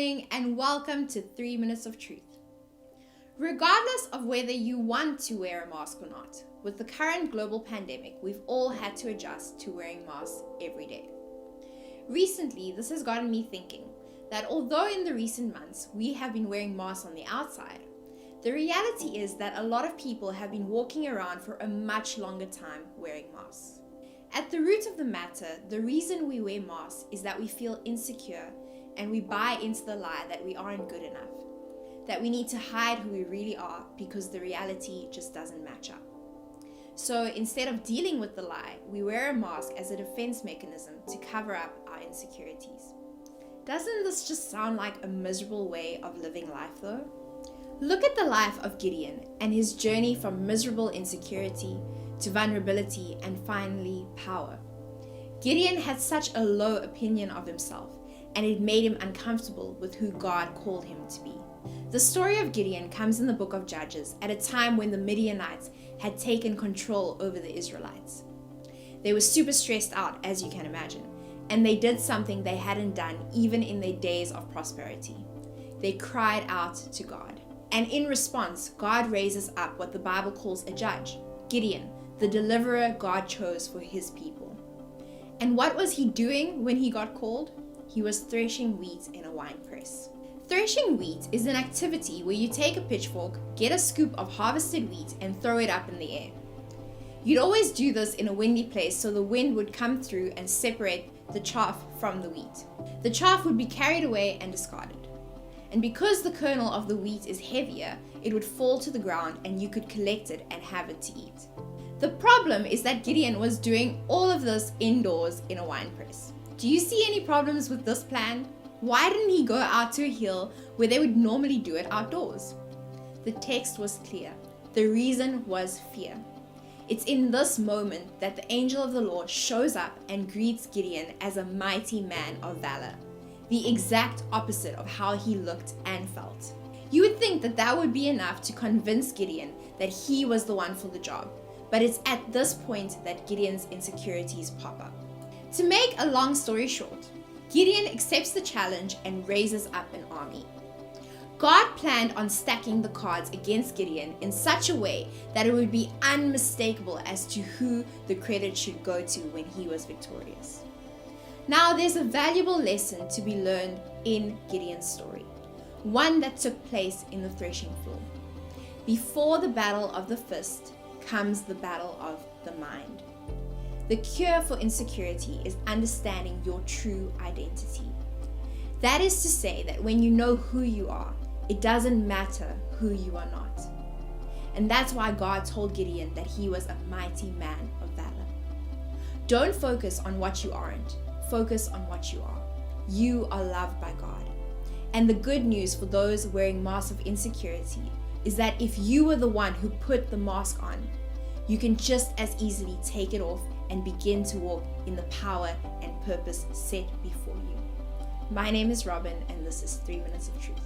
morning and welcome to 3 Minutes of Truth. Regardless of whether you want to wear a mask or not, with the current global pandemic, we've all had to adjust to wearing masks every day. Recently, this has gotten me thinking that although in the recent months we have been wearing masks on the outside, the reality is that a lot of people have been walking around for a much longer time wearing masks. At the root of the matter, the reason we wear masks is that we feel insecure and we buy into the lie that we aren't good enough, that we need to hide who we really are because the reality just doesn't match up. So instead of dealing with the lie, we wear a mask as a defense mechanism to cover up our insecurities. Doesn't this just sound like a miserable way of living life though? Look at the life of Gideon and his journey from miserable insecurity to vulnerability and finally power. Gideon had such a low opinion of himself, and it made him uncomfortable with who God called him to be. The story of Gideon comes in the book of Judges at a time when the Midianites had taken control over the Israelites. They were super stressed out, as you can imagine, and they did something they hadn't done even in their days of prosperity. They cried out to God. And in response, God raises up what the Bible calls a judge, Gideon, the deliverer God chose for his people. And what was he doing when he got called? He was threshing wheat in a wine press. Threshing wheat is an activity where you take a pitchfork, get a scoop of harvested wheat, and throw it up in the air. You'd always do this in a windy place so the wind would come through and separate the chaff from the wheat. The chaff would be carried away and discarded. And because the kernel of the wheat is heavier, it would fall to the ground and you could collect it and have it to eat. The problem is that Gideon was doing all of this indoors in a wine press. Do you see any problems with this plan? Why didn't he go out to a hill where they would normally do it outdoors? The text was clear. The reason was fear. It's in this moment that the angel of the Lord shows up and greets Gideon as a mighty man of valor, the exact opposite of how he looked and felt. You would think that that would be enough to convince Gideon that he was the one for the job, but it's at this point that Gideon's insecurities pop up. To make a long story short, Gideon accepts the challenge and raises up an army. God planned on stacking the cards against Gideon in such a way that it would be unmistakable as to who the credit should go to when he was victorious. Now there's a valuable lesson to be learned in Gideon's story, one that took place in the threshing floor. Before the battle of the fist comes the battle of the mind. The cure for insecurity is understanding your true identity. That is to say that when you know who you are, it doesn't matter who you are not. And that's why God told Gideon that he was a mighty man of valor. Don't focus on what you aren't. Focus on what you are. You are loved by God. And the good news for those wearing masks of insecurity is that if you were the one who put the mask on, you can just as easily take it off and begin to walk in the power and purpose set before you. My name is Robin, and this is 3 Minutes of Truth.